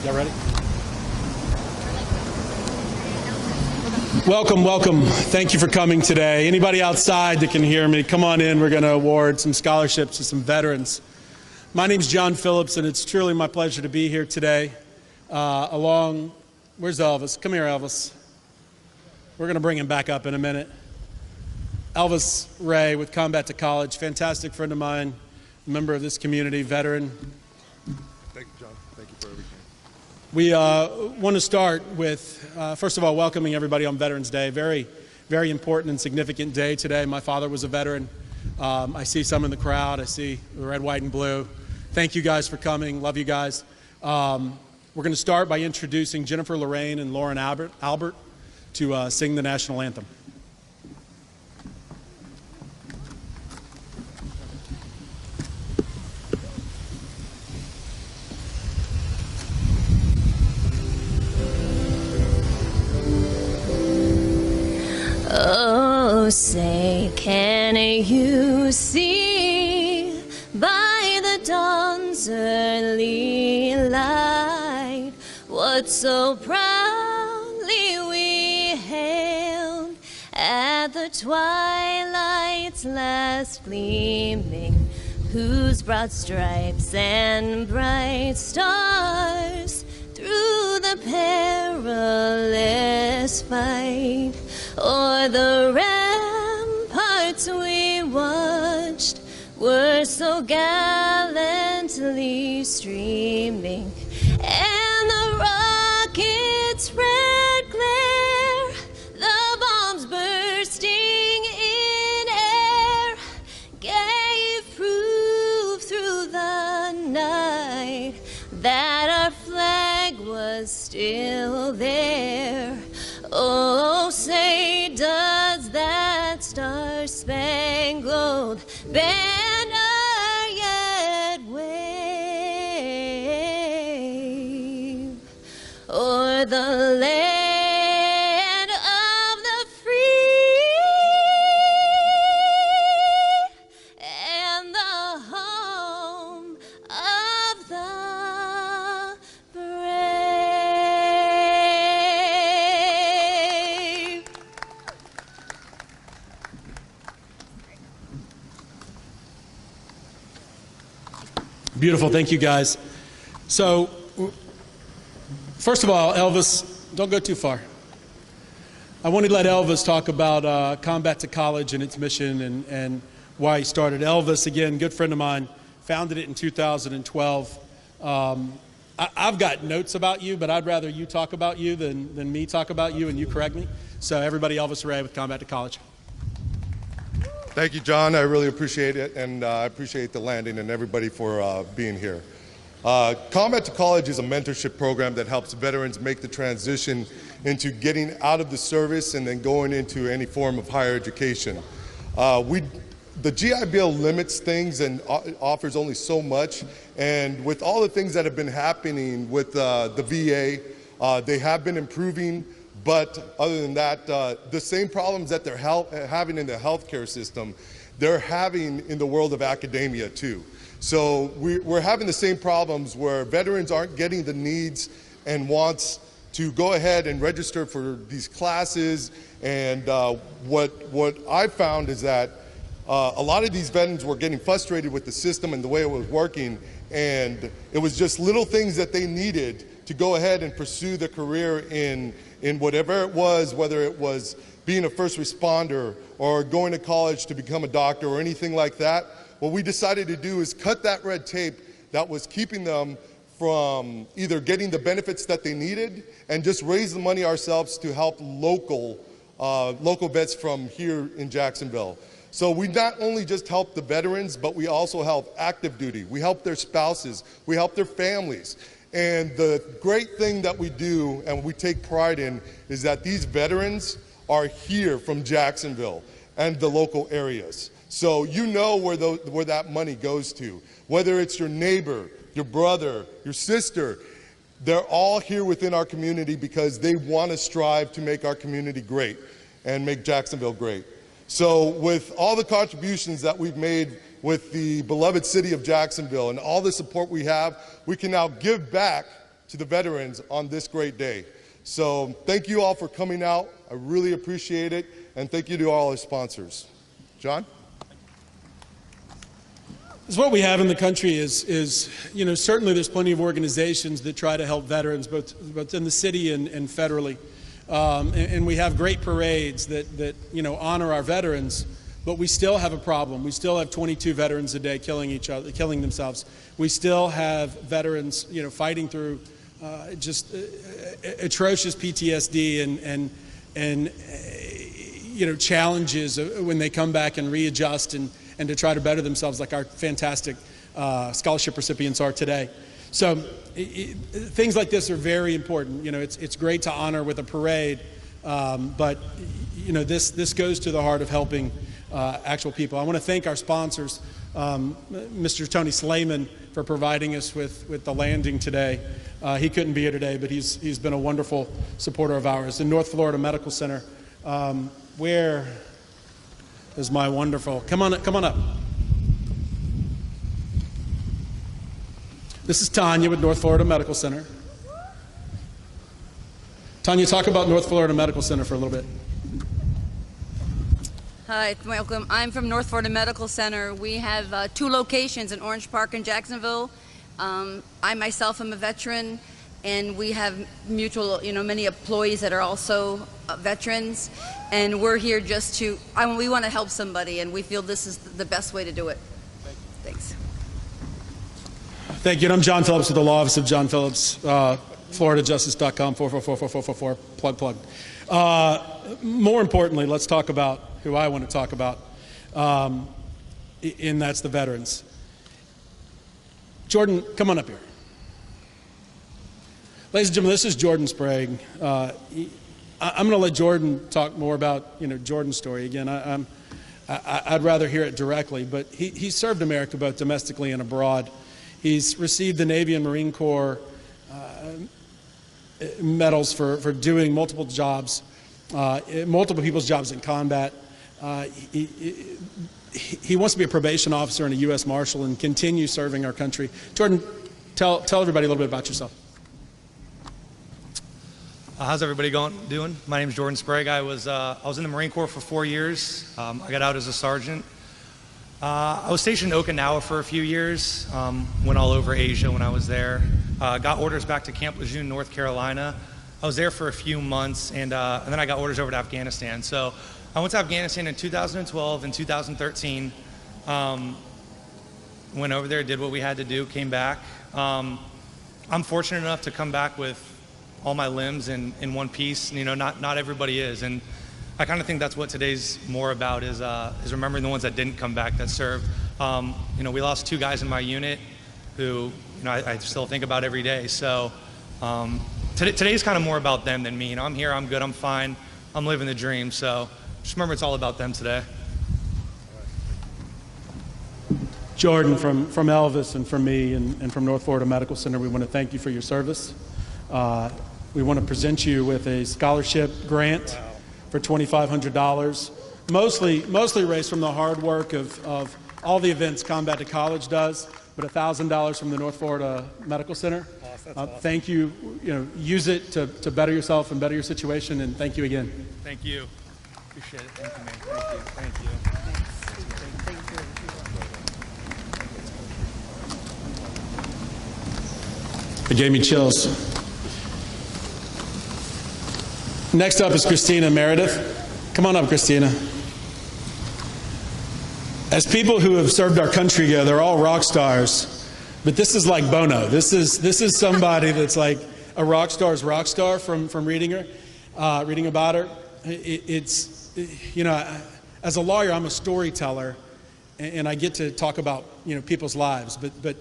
Y'all ready? Welcome, welcome. Thank you for coming today. Anybody outside that can hear me, come on in. We're going to award some scholarships to some veterans. My name's John Phillips, and it's truly my pleasure to be here today. Where's Elvis? Come here, Elvis. We're going to bring him back up in a minute. Elvis Ray with Combat to College, fantastic friend of mine, member of this community, veteran. Thank you, John. Thank you for everything. We want to start with, first of all, welcoming everybody on Veterans Day. Very, very important and significant day today. My father was a veteran. I see some in the crowd. I see the red, white, and blue. Thank you guys for coming. Love you guys. We're going to start by introducing Jennifer Lorraine and Lauren Albert to sing the national anthem. Oh, say, can you see by the dawn's early light what so proudly we hailed at the twilight's last gleaming, whose broad stripes and bright stars through the perilous fight o'er the ramparts we watched were so gallantly streaming, and the rockets' red glare, the bombs bursting in air, gave proof through the night that our flag was still there. Oh, say, does that star-spangled banner yet wave o'er the land of the free and the home of the brave? Beautiful. Thank you, guys. So, first of all, Elvis, don't go too far. I wanted to let Elvis talk about Combat to College and its mission and why he started. Elvis, again, good friend of mine, founded it in 2012. I've got notes about you, but I'd rather you talk about you than me talk about you and you correct me. So everybody, Elvis Ray with Combat to College. Thank you, John. I really appreciate it, and I appreciate the landing and everybody for being here. Combat to College is a mentorship program that helps veterans make the transition into getting out of the service and then going into any form of higher education. The GI Bill limits things and offers only so much, and with all the things that have been happening with the VA, they have been improving. But other than that, the same problems that they're having in the healthcare system, they're having in the world of academia too. So we're having the same problems where veterans aren't getting the needs and wants to go ahead and register for these classes. And what I found is that a lot of these veterans were getting frustrated with the system and the way it was working, and it was just little things that they needed to go ahead and pursue their career in whatever it was, whether it was being a first responder or going to college to become a doctor or anything like that. What we decided to do is cut that red tape that was keeping them from either getting the benefits that they needed and just raise the money ourselves to help local vets from here in Jacksonville. So we not only just help the veterans, but we also help active duty. We help their spouses. We help their families. And the great thing that we do and we take pride in is that these veterans are here from Jacksonville and the local areas. So you know where that money goes to. Whether it's your neighbor, your brother, your sister, they're all here within our community because they want to strive to make our community great and make Jacksonville great. So with all the contributions that we've made with the beloved city of Jacksonville and all the support we have, we can now give back to the veterans on this great day. So thank you all for coming out. I really appreciate it. And thank you to all our sponsors. John? What we have in the country is certainly there's plenty of organizations that try to help veterans, both in the city and federally. And we have great parades that honor our veterans, but we still have a problem. We still have 22 veterans a day killing themselves. We still have veterans, fighting through just atrocious PTSD and challenges when they come back and readjust and to try to better themselves, like our fantastic scholarship recipients are today. So things like this are very important. It's great to honor with a parade, but this goes to the heart of helping actual people. I want to thank our sponsors, Mr. Tony Slayman, for providing us with the landing today. He couldn't be here today, but he's been a wonderful supporter of ours. In North Florida Medical Center, where is my wonderful? Come on up. This is Tanya with North Florida Medical Center. Tanya, talk about North Florida Medical Center for a little bit. Hi, welcome. I'm from North Florida Medical Center. We have 2 locations in Orange Park and Jacksonville. I myself am a veteran, and we have mutual, many employees that are also veterans, and we're here just to, we want to help somebody, and we feel this is the best way to do it. Thanks. Thank you. And I'm John Phillips with the Law Office of John Phillips, FloridaJustice.com, 4444444, plug. More importantly, let's talk about who I want to talk about, and that's the veterans. Jordan, come on up here. Ladies and gentlemen, this is Jordan Sprague. I'm going to let Jordan talk more about Jordan's story. Again, I'd rather hear it directly, but he served America both domestically and abroad. He's received the Navy and Marine Corps medals for doing multiple jobs, multiple people's jobs in combat. He wants to be a probation officer and a U.S. Marshal and continue serving our country. Jordan, tell everybody a little bit about yourself. How's everybody doing? My name is Jordan Sprague. I was in the Marine Corps for 4 years. I got out as a sergeant. I was stationed in Okinawa for a few years. Went all over Asia when I was there. Got orders back to Camp Lejeune, North Carolina. I was there for a few months, and then I got orders over to Afghanistan. So I went to Afghanistan in 2012 and 2013. Went over there, did what we had to do, came back. I'm fortunate enough to come back with all my limbs in one piece. Not everybody is, and I kind of think that's what today's more about is remembering the ones that didn't come back, that served. We lost 2 guys in my unit who I still think about every day. So today's kind of more about them than me. I'm here, I'm good, I'm fine, I'm living the dream. So just remember, it's all about them today. Jordan, from Elvis and from me and from North Florida Medical Center, we want to thank you for your service. We want to present you with a scholarship grant for $2,500, mostly raised from the hard work of all the events Combat to College does, but $1,000 from the North Florida Medical Center. Thank you. Use it to better yourself and better your situation, and thank you again. Thank you. Appreciate it. Thank you, man. Thank you. It gave me chills. Next up is Christina Meredith. Come on up, Christina. As people who have served our country, they're all rock stars, but this is like Bono. This is somebody that's like a rock star's rock star from reading about her. As a lawyer, I'm a storyteller, and I get to talk about people's lives, but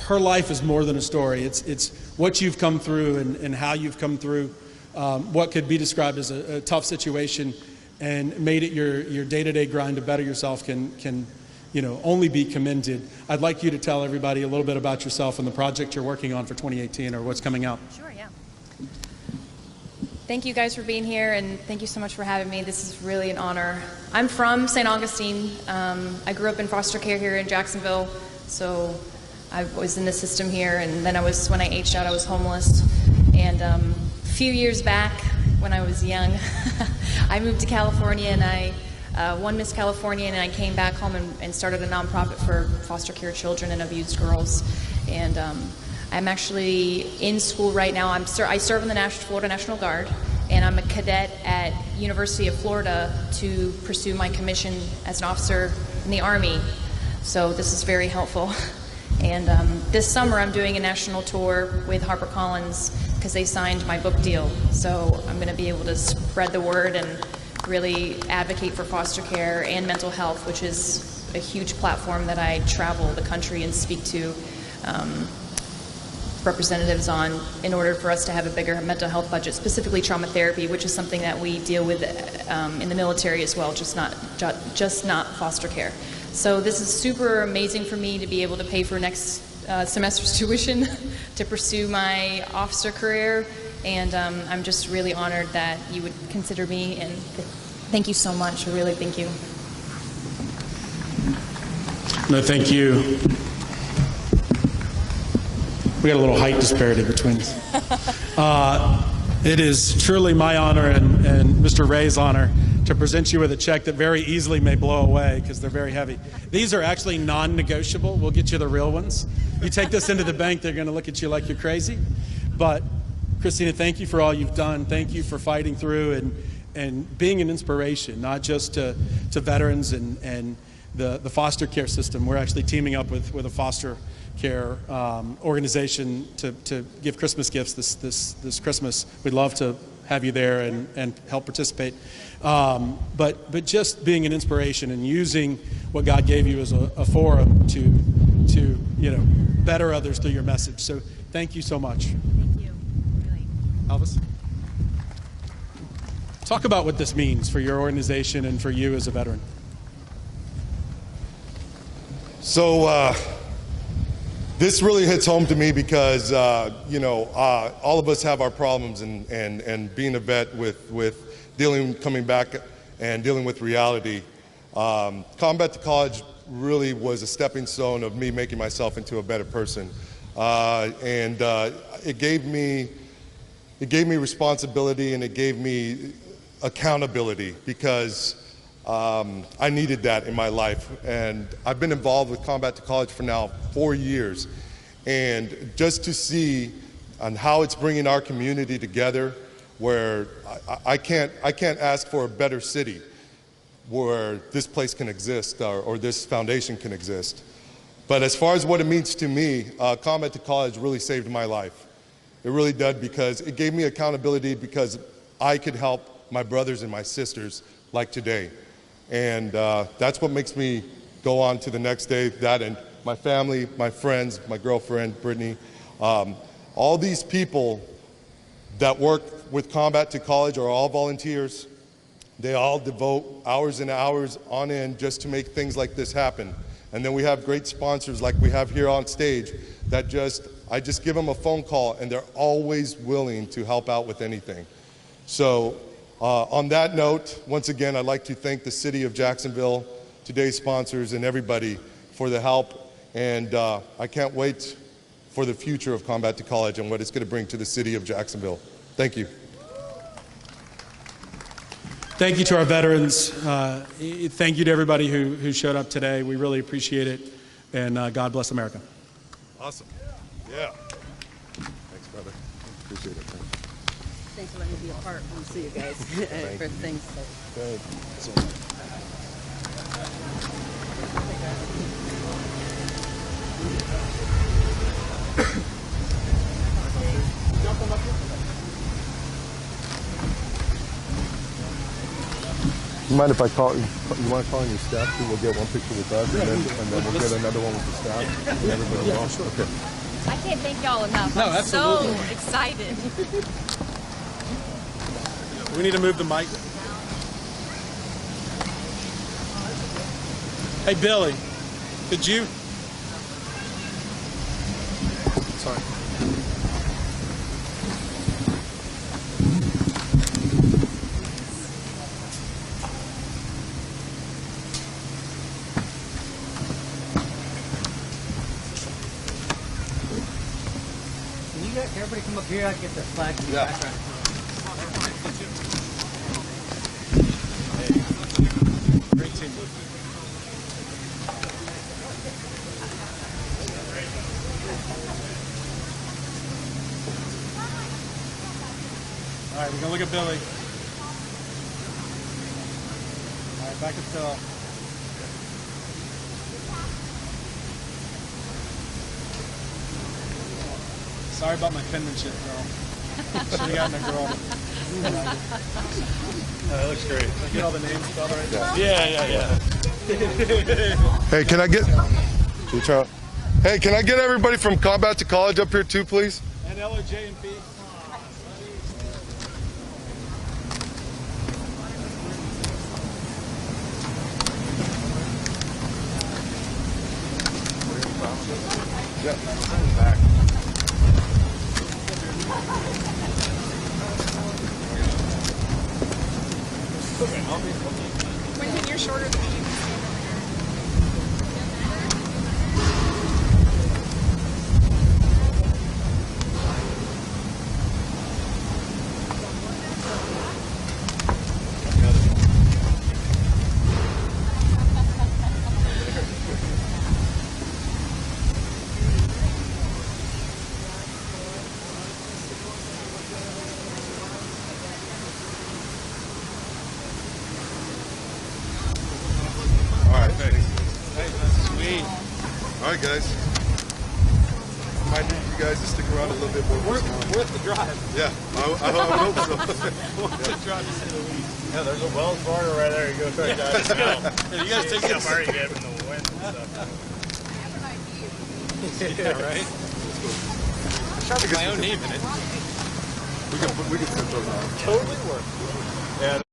her life is more than a story. It's what you've come through and how you've come through what could be described as a tough situation and made it your day-to-day grind to better yourself can only be commended. I'd like you to tell everybody a little bit about yourself and the project you're working on for 2018 or what's coming out. Sure, yeah. Thank you guys for being here, and thank you so much for having me. This is really an honor. I'm from St. Augustine. I grew up in foster care here in Jacksonville, so I was in the system here, and then when I aged out, I was homeless. And a few years back, when I was young, I moved to California, and I won Miss California, and I came back home and started a nonprofit for foster care children and abused girls. And I'm actually in school right now. I serve in the Florida National Guard, and I'm a cadet at University of Florida to pursue my commission as an officer in the Army. So this is very helpful. And this summer I'm doing a national tour with HarperCollins because they signed my book deal. So I'm going to be able to spread the word and really advocate for foster care and mental health, which is a huge platform that I travel the country and speak to representatives on in order for us to have a bigger mental health budget, specifically trauma therapy, which is something that we deal with in the military as well, just not foster care. So this is super amazing for me to be able to pay for next semester's tuition to pursue my officer career, and I'm just really honored that you would consider me, and thank you so much. I really thank you. No, thank you. We got a little height disparity between us. It is truly my honor and Mr. Ray's honor to present you with a check that very easily may blow away because they're very heavy. These are actually non-negotiable. We'll get you the real ones. You take this into the bank, they're going to look at you like you're crazy. But Christina, thank you for all you've done. Thank you for fighting through and being an inspiration, not just to veterans and the foster care system. We're actually teaming up with a foster care organization to give Christmas gifts this Christmas. We'd love to have you there and help participate. But just being an inspiration and using what God gave you as a forum to better others through your message. So thank you so much. Thank you. Really. Elvis? Talk about what this means for your organization and for you as a veteran. So this really hits home to me because, all of us have our problems, and being a vet with coming back and dealing with reality. Combat to College really was a stepping stone of me making myself into a better person. It gave me responsibility, and it gave me accountability because I needed that in my life. And I've been involved with Combat to College for now 4 years. And just to see on how it's bringing our community together, where I can't ask for a better city where this place can exist or this foundation can exist. But as far as what it means to me, Combat to College really saved my life. It really did, because it gave me accountability because I could help my brothers and my sisters like today. And that's what makes me go on to the next day. That and my family, my friends, my girlfriend, Brittany, all these people that work with Combat to College are all volunteers. They all devote hours and hours on end just to make things like this happen. And then we have great sponsors like we have here on stage that I just give them a phone call and they're always willing to help out with anything. So on that note, once again, I'd like to thank the City of Jacksonville, today's sponsors, and everybody for the help. And I can't wait for the future of Combat to College and what it's going to bring to the City of Jacksonville. Thank you. Thank you to our veterans. Thank you to everybody who showed up today. We really appreciate it. And God bless America. Awesome. Yeah. Thanks, brother. Appreciate it. Thanks for letting me be a part. We'll see you guys for things. You mind if I call? You want to call in your staff too? We'll get one picture with us, and then we'll get another one with the staff. And everybody else. Sure. Okay. I can't thank y'all enough. No, I'm absolutely. so excited. We need to move the mic. Hey, Billy, could you? Sorry. everybody come up here? I get the flag in the Yeah. background. Great team. All right, we're gonna look at Billy. All right, back to Phil. Sorry about my penmanship, Phil. Should have gotten a girl. That looks great. Get all the names spelled right. Yeah. Hey, can I get? Hey, can I get everybody from combat to college up here too, please? And LOJ and P. Quentin, you're shorter than me. All right, thanks. Sweet. All right, guys. Might need you guys to stick around a little bit more. Worth the drive. Yeah, I would hope so. Worth the drive to say the least. Yeah, there's a Wells Fargo right there. You go try guys. Yeah, you guys take Yeah, this. far you get from the wind and stuff. Yeah, right? Trying to get My own name in it. We can put those on. Totally worth it. Yeah.